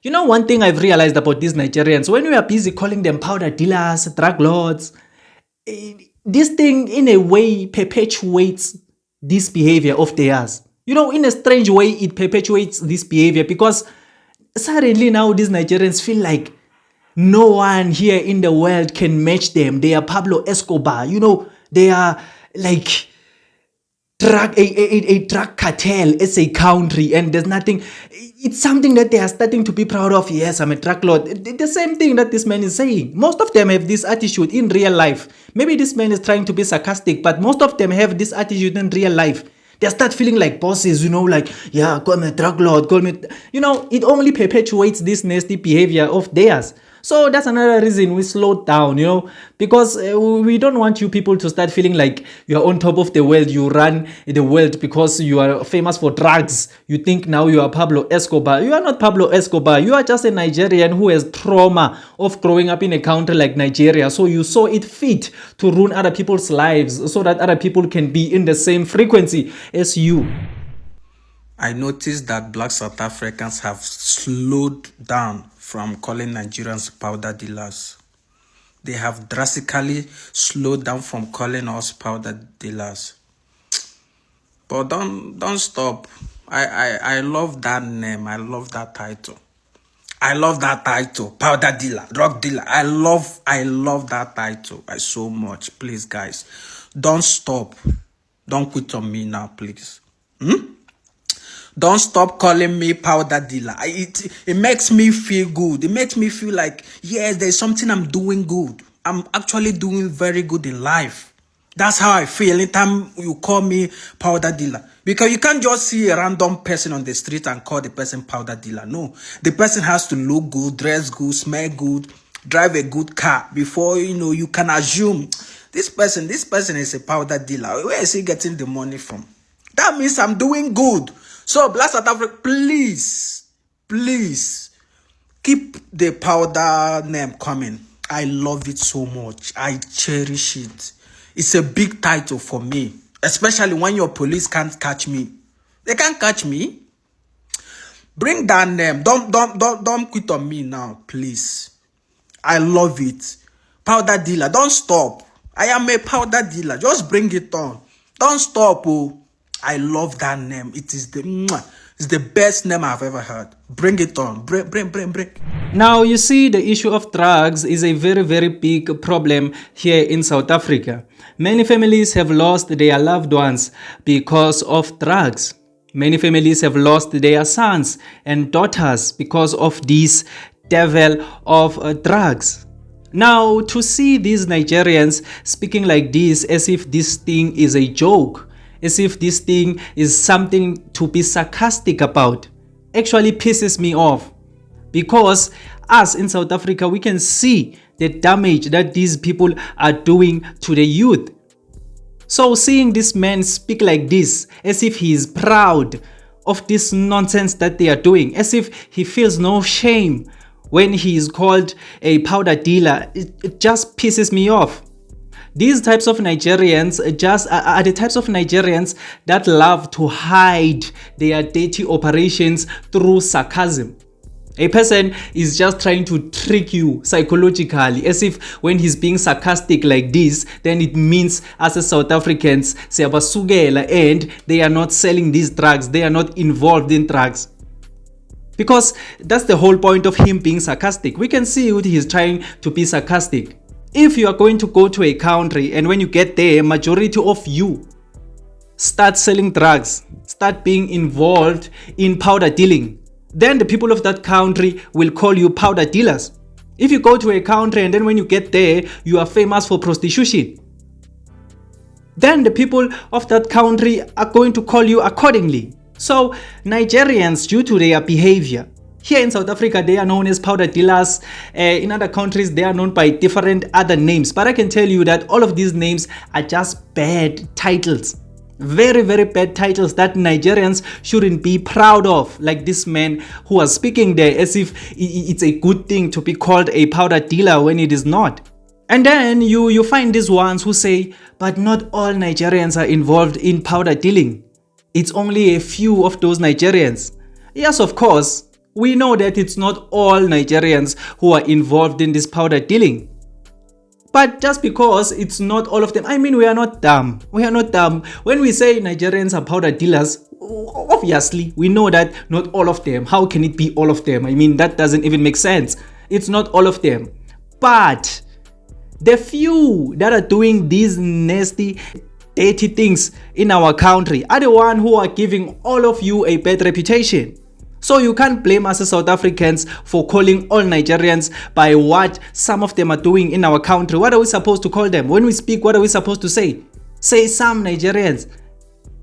You know, one thing I've realized about these Nigerians, when we are busy calling them powder dealers, drug lords, this thing in a way perpetuates this behavior of theirs. You know, in a strange way, it perpetuates this behavior because suddenly now these Nigerians feel like no one here in the world can match them. They are Pablo Escobar. You know, they are like a drug cartel as a country, and there's nothing. It's something that they are starting to be proud of. Yes, I'm a drug lord. The same thing that this man is saying. Most of them have this attitude in real life. Maybe this man is trying to be sarcastic, but most of them have this attitude in real life. They start feeling like bosses, you know, like, yeah, call me a drug lord, call me. You know, it only perpetuates this nasty behavior of theirs. So that's another reason we slowed down, you know, because we don't want you people to start feeling like you're on top of the world. You run the world because you are famous for drugs. You think now you are Pablo Escobar. You are not Pablo Escobar. You are just a Nigerian who has trauma of growing up in a country like Nigeria. So you saw it fit to ruin other people's lives so that other people can be in the same frequency as you. I noticed that black South Africans have slowed down from calling Nigerians powder dealers. They have drastically slowed down from calling us powder dealers. But don't stop. I love that name. I love that title. I love that title. Powder dealer, drug dealer. I love that title so much. Please, guys, don't stop. Don't quit on me now, please. Don't stop calling me powder dealer. It makes me feel good. It makes me feel like, yes, there's something I'm doing good. I'm actually doing very good in life. That's how I feel anytime you call me powder dealer. Because you can't just see a random person on the street and call the person powder dealer. No, the person has to look good, dress good, smell good, drive a good car before, you can assume this person is a powder dealer. Where is he getting the money from? That means I'm doing good. So, Black South Africa, please, keep the powder name coming. I love it so much. I cherish it. It's a big title for me, especially when your police can't catch me. They can't catch me. Bring that name. Don't quit on me now, please. I love it. Powder dealer, don't stop. I am a powder dealer. Just bring it on. Don't stop, oh. I love that name. It's the best name I've ever heard. Bring it on. Bring. Now, you see, the issue of drugs is a very, very big problem here in South Africa. Many families have lost their loved ones because of drugs. Many families have lost their sons and daughters because of this devil of drugs. Now, to see these Nigerians speaking like this as if this thing is a joke, as if this thing is something to be sarcastic about, actually pisses me off. Because us in South Africa, we can see the damage that these people are doing to the youth. So seeing this man speak like this, as if he is proud of this nonsense that they are doing, as if he feels no shame when he is called a powder dealer, it just pisses me off. These types of Nigerians are the types of Nigerians that love to hide their dirty operations through sarcasm. A person is just trying to trick you psychologically, as if when he's being sarcastic like this, then it means as a South Africans, siyabasukela, and they are not selling these drugs, they are not involved in drugs. Because that's the whole point of him being sarcastic. We can see what he's trying to be sarcastic. If you are going to go to a country and when you get there, majority of you start selling drugs, start being involved in powder dealing, then the people of that country will call you powder dealers. If you go to a country and then when you get there, you are famous for prostitution, then the people of that country are going to call you accordingly. So Nigerians, due to their behavior, here in South Africa, they are known as powder dealers. In other countries, they are known by different other names. But I can tell you that all of these names are just bad titles. Very, very bad titles that Nigerians shouldn't be proud of. Like this man who was speaking there as if it's a good thing to be called a powder dealer when it is not. And then you find these ones who say, but not all Nigerians are involved in powder dealing. It's only a few of those Nigerians. Yes, of course. We know that it's not all Nigerians who are involved in this powder dealing. But just because it's not all of them, I mean, we are not dumb. We are not dumb. When we say Nigerians are powder dealers, obviously, we know that not all of them. How can it be all of them? I mean, that doesn't even make sense. It's not all of them. But the few that are doing these nasty, dirty things in our country are the ones who are giving all of you a bad reputation. So you can't blame us as South Africans for calling all Nigerians by what some of them are doing in our country. What are we supposed to call them? When we speak, what are we supposed to say? Say some Nigerians.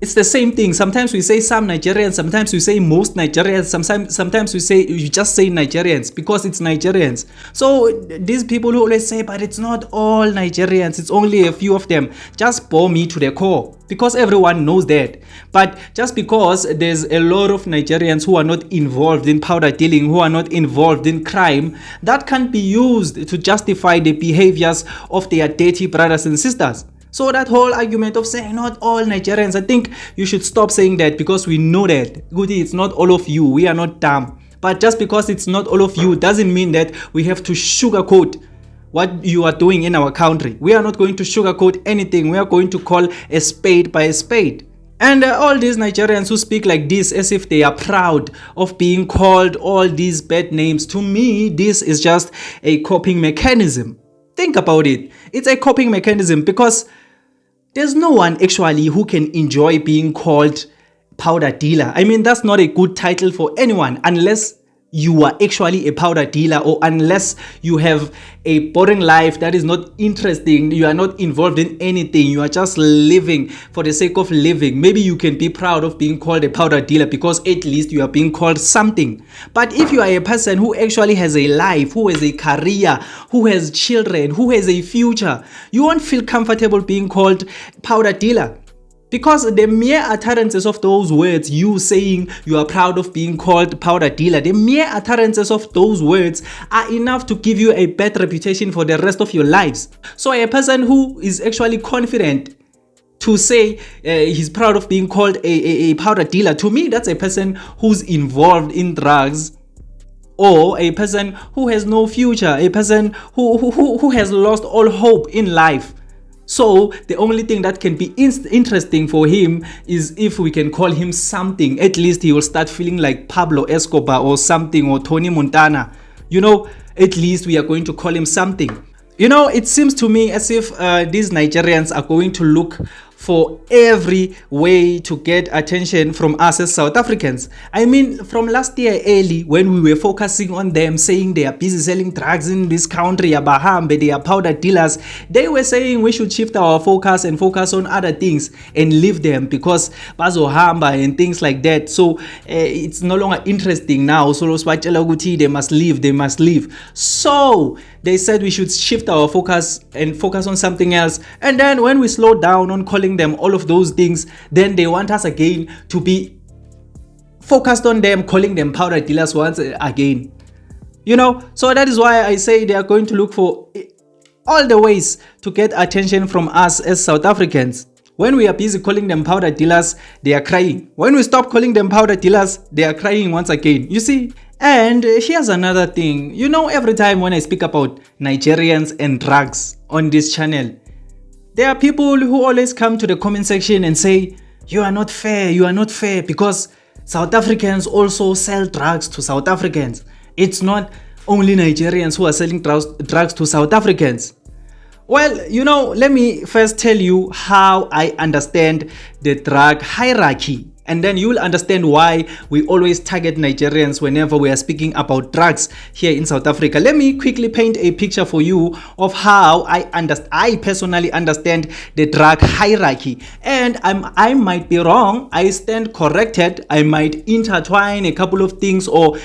It's the same thing. Sometimes we say some Nigerians, sometimes we say most Nigerians, sometimes we say, you just say Nigerians because it's Nigerians. So these people who always say, but it's not all Nigerians, it's only a few of them, just bore me to the core because everyone knows that. But just because there's a lot of Nigerians who are not involved in powder dealing, who are not involved in crime, that can be used to justify the behaviors of their dirty brothers and sisters. So that whole argument of saying not all Nigerians, I think you should stop saying that because we know that, Goody, it's not all of you. We are not dumb. But just because it's not all of you doesn't mean that we have to sugarcoat what you are doing in our country. We are not going to sugarcoat anything. We are going to call a spade by a spade. And all these Nigerians who speak like this as if they are proud of being called all these bad names, to me, this is just a coping mechanism. Think about it. It's a coping mechanism because there's no one actually who can enjoy being called powder dealer. I mean, that's not a good title for anyone unless you are actually a powder dealer or unless you have a boring life that is not interesting. You are not involved in anything. You are just living for the sake of living. Maybe you can be proud of being called a powder dealer because at least you are being called something. But if you are a person who actually has a life, who has a career, who has children, who has a future, you won't feel comfortable being called powder dealer. Because the mere utterances of those words, you saying you are proud of being called powder dealer, the mere utterances of those words are enough to give you a bad reputation for the rest of your lives. So a person who is actually confident to say he's proud of being called a powder dealer, to me that's a person who's involved in drugs, or a person who has no future, a person who has lost all hope in life. So the only thing that can be interesting for him is if we can call him something. At least he will start feeling like Pablo Escobar or something, or Tony Montana. You know, at least we are going to call him something. You know, it seems to me as if these Nigerians are going to look for every way to get attention from us as South Africans. I mean, from last year early, when we were focusing on them, saying they are busy selling drugs in this country, Abahambe, they are powder dealers, they were saying we should shift our focus and focus on other things and leave them because bazohamba and things like that. So it's no longer interesting now. So they must leave, they must leave. So they said we should shift our focus and focus on something else. And then when we slow down on calling them all of those things, then they want us again to be focused on them, calling them powder dealers once again. You know, so that is why I say they are going to look for all the ways to get attention from us as South Africans. When we are busy calling them powder dealers, they are crying. When we stop calling them powder dealers, they are crying once again. You see? And here's another thing. You know, every time when I speak about Nigerians and drugs on this channel, there are people who always come to the comment section and say, you are not fair, you are not fair, because South Africans also sell drugs to South Africans. It's not only Nigerians who are selling drugs to South Africans. Well, you know, let me first tell you how I understand the drug hierarchy. And then you will understand why we always target Nigerians whenever we are speaking about drugs here in South Africa. Let me quickly paint a picture for you of how I personally understand the drug hierarchy. And I might be wrong. I stand corrected. I might intertwine a couple of things or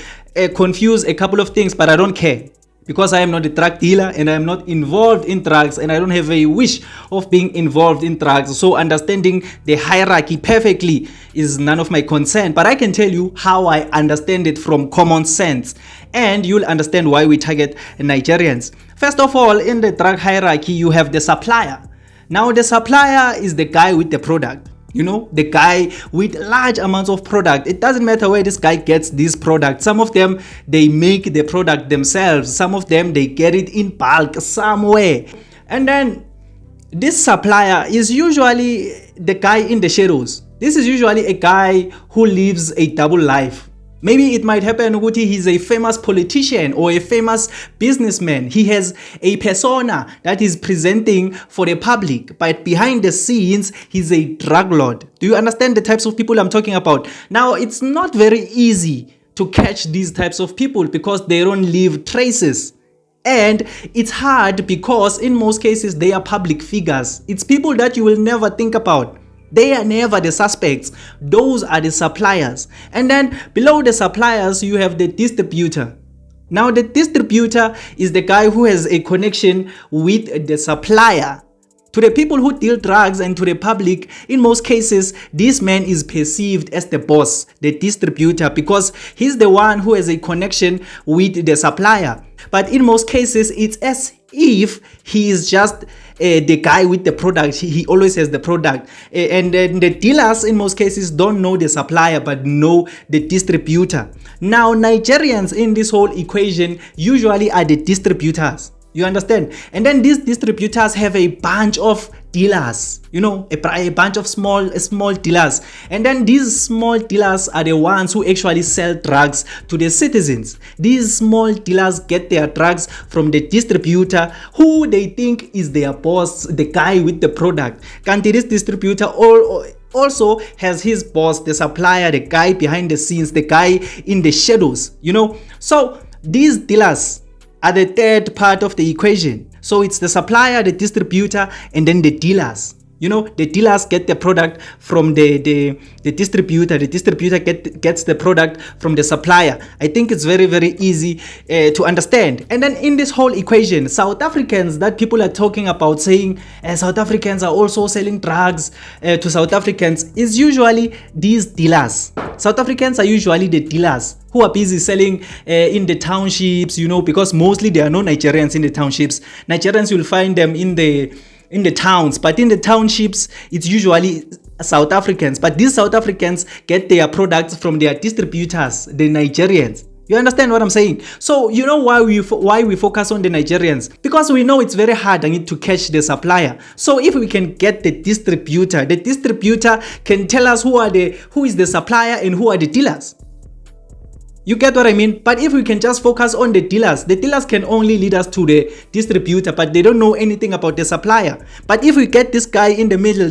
confuse a couple of things, but I don't care. Because I am not a drug dealer and I am not involved in drugs and I don't have a wish of being involved in drugs. So understanding the hierarchy perfectly is none of my concern. But I can tell you how I understand it from common sense. And you'll understand why we target Nigerians. First of all, in the drug hierarchy, you have the supplier. Now the supplier is the guy with the product. The guy with large amounts of product. It doesn't matter where this guy gets these products. Some of them, they make the product themselves. Some of them, they get it in bulk somewhere. And then this supplier is usually the guy in the shadows. This is usually a guy who lives a double life. Maybe it might happen that he's a famous politician or a famous businessman. He has a persona that is presenting for the public, but behind the scenes, he's a drug lord. Do you understand the types of people I'm talking about? Now, it's not very easy to catch these types of people because they don't leave traces. And it's hard because in most cases, they are public figures. It's people that you will never think about. They are never the suspects. Those are the suppliers. And then below the suppliers, you have the distributor. Now, the distributor is the guy who has a connection with the supplier. To the people who deal drugs and to the public, in most cases, this man is perceived as the boss, the distributor, because he's the one who has a connection with the supplier. But in most cases, it's as if he is just the guy with the product. He always has the product. And then the dealers in most cases don't know the supplier but know the distributor. Now, Nigerians in this whole equation usually are the distributors. You understand? And then these distributors have a bunch of dealers, a bunch of small dealers. And then these small dealers are the ones who actually sell drugs to the citizens. These small dealers get their drugs from the distributor who they think is their boss, the guy with the product. Can't this distributor also has his boss, the supplier, the guy behind the scenes, the guy in the shadows, So these dealers are the third part of the equation. So it's the supplier, the distributor, and then the dealers. The dealers get the product from the distributor. The distributor gets the product from the supplier. I think it's very, very easy to understand. And then in this whole equation, South Africans that people are talking about saying South Africans are also selling drugs to South Africans is usually these dealers. South Africans are usually the dealers who are busy selling in the townships, because mostly there are no Nigerians in the townships. Nigerians, you'll find them in the towns, but in the townships, it's usually South Africans. But these South Africans get their products from their distributors, the Nigerians. You understand what I'm saying? So you know why we focus on the Nigerians? Because we know it's very hard to catch the supplier. So if we can get the distributor can tell us who is the supplier and who are the dealers. You get what I mean? But if we can just focus on the dealers can only lead us to the distributor, but they don't know anything about the supplier. But if we get this guy in the middle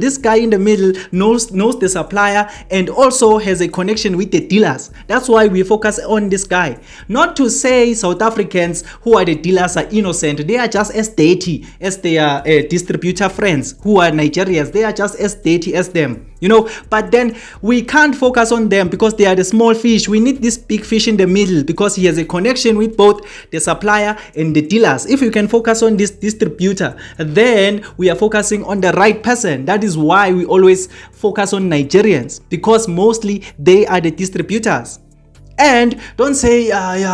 knows the supplier and also has a connection with the dealers. That's why we focus on this guy. Not to say South Africans who are the dealers are innocent. They are just as dirty as their distributor friends who are Nigerians. They are just as dirty as them. But then we can't focus on them because they are the small fish. We need this big fish in the middle because he has a connection with both the supplier and the dealers. If you can focus on this distributor, then we are focusing on the right person. That is why we always focus on Nigerians, because mostly they are the distributors. And don't say,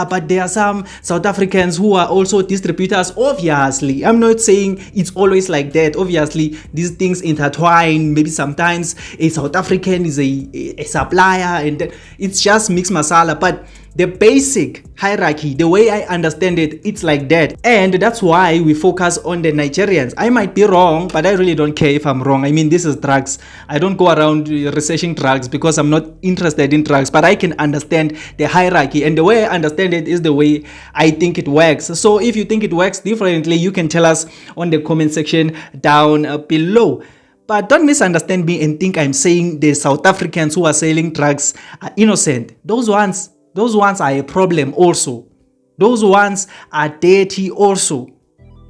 but there are some South Africans who are also distributors. Obviously, I'm not saying it's always like that. Obviously, these things intertwine. Maybe sometimes a South African is a supplier, and it's just mixed masala. But the basic hierarchy, the way I understand it, it's like that. And that's why we focus on the Nigerians. I might be wrong, but I really don't care if I'm wrong. I mean, this is drugs. I don't go around researching drugs because I'm not interested in drugs, but I can understand the hierarchy. And the way I understand it is the way I think it works. So if you think it works differently, you can tell us on the comment section down below. But don't misunderstand me and think I'm saying the South Africans who are selling drugs are innocent. Those ones are a problem also. Those ones are dirty also.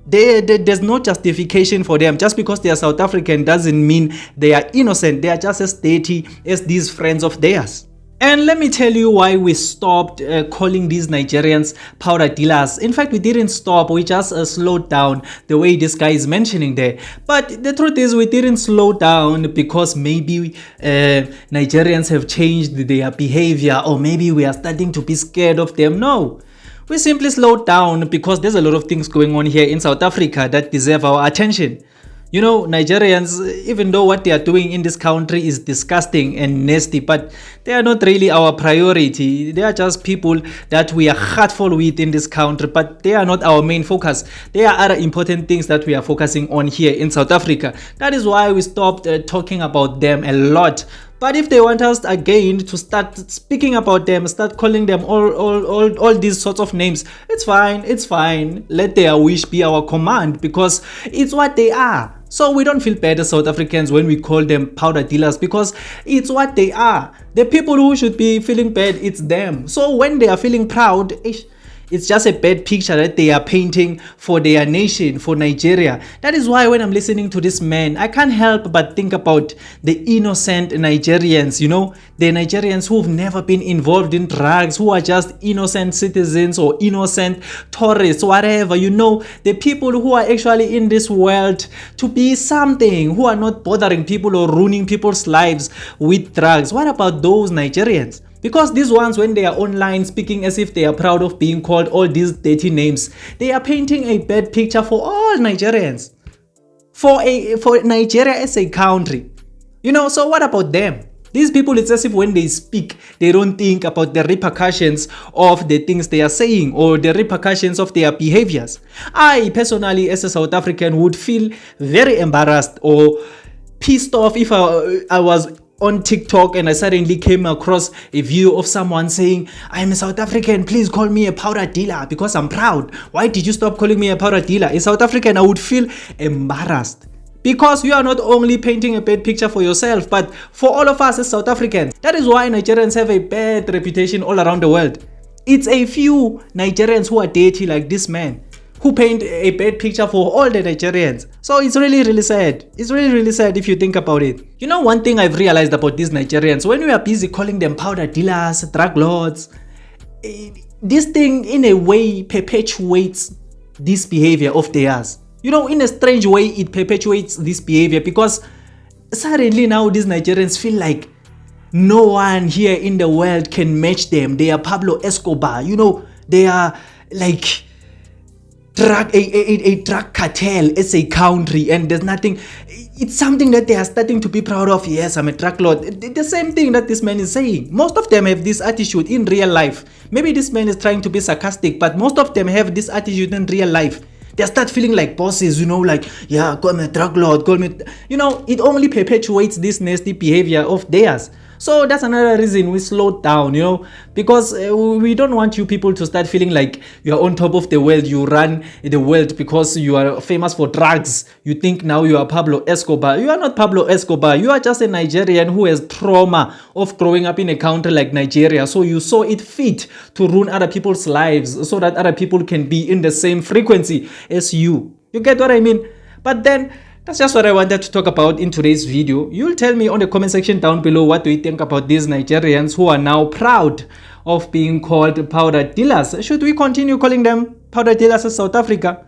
There's no justification for them. Just because they are South African doesn't mean they are innocent. They are just as dirty as these friends of theirs. And let me tell you why we stopped calling these Nigerians powder dealers. In fact, we didn't stop. We just slowed down the way this guy is mentioning there. But the truth is we didn't slow down because maybe Nigerians have changed their behavior, or maybe we are starting to be scared of them. No. We simply slowed down because there's a lot of things going on here in South Africa that deserve our attention. You know, Nigerians, even though what they are doing in this country is disgusting and nasty, but they are not really our priority. They are just people that we are heartful with in this country, but they are not our main focus. There are other important things that we are focusing on here in South Africa. That is why we stopped talking about them a lot. But if they want us again to start speaking about them, start calling them all these sorts of names, it's fine, it's fine. Let their wish be our command, because it's what they are. So we don't feel bad as South Africans when we call them powder dealers, because it's what they are. The people who should be feeling bad, it's them. So when they are feeling proud, it's just a bad picture that they are painting for their nation, for Nigeria. That is why when I'm listening to this man, I can't help but think about the innocent Nigerians, you know, the Nigerians who've never been involved in drugs, who are just innocent citizens or innocent tourists, whatever, you know, the people who are actually in this world to be something, who are not bothering people or ruining people's lives with drugs. What about those Nigerians? Because these ones, when they are online speaking as if they are proud of being called all these dirty names, they are painting a bad picture for all Nigerians, for Nigeria as a country. You know, so what about them? These people, it's as if when they speak, they don't think about the repercussions of the things they are saying or the repercussions of their behaviors. I personally, as a South African, would feel very embarrassed or pissed off if I was on TikTok and I suddenly came across a video of someone saying, I'm a South African, please call me a powder dealer because I'm proud. Why did you stop calling me a powder dealer? A South African, I would feel embarrassed. Because you are not only painting a bad picture for yourself, but for all of us as South Africans. That is why Nigerians have a bad reputation all around the world. It's a few Nigerians who are dirty like this man, who paint a bad picture for all the Nigerians. So it's really sad. It's really sad if you think about it. You know, one thing I've realized about these Nigerians, when we are busy calling them powder dealers, drug lords, this thing in a way perpetuates this behavior of theirs. You know, in a strange way, it perpetuates this behavior because suddenly now these Nigerians feel like no one here in the world can match them. They are Pablo Escobar. You know, they are like a drug cartel as a country, and there's nothing. It's something that they are starting to be proud of. Yes, I'm a drug lord. The same thing that this man is saying. Most of them have this attitude in real life. Maybe this man is trying to be sarcastic, but most of them have this attitude in real life. They start feeling like bosses, you know, like, yeah, call me a drug lord, call me, you know, it only perpetuates this nasty behavior of theirs. So that's another reason we slowed down, you know, because we don't want you people to start feeling like you're on top of the world. You run the world because you are famous for drugs. You think now you are Pablo Escobar. You are not Pablo Escobar. You are just a Nigerian who has trauma of growing up in a country like Nigeria. So you saw it fit to ruin other people's lives so that other people can be in the same frequency as you. You get what I mean? But then that's just what I wanted to talk about in today's video. You'll tell me on the comment section down below, what do you think about these Nigerians who are now proud of being called powder dealers? Should we continue calling them powder dealers in South Africa?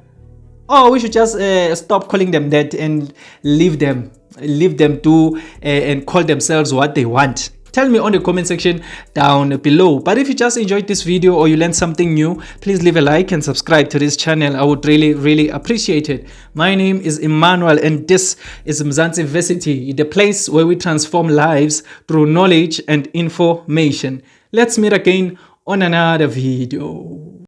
Or we should just stop calling them that and leave them do and call themselves what they want? Tell me on the comment section down below. But if you just enjoyed this video or you learned something new, please leave a like and subscribe to this channel. I would really appreciate it. My name is Emmanuel and this is Mzansi Versity, the place where we transform lives through knowledge and information. Let's meet again on another video.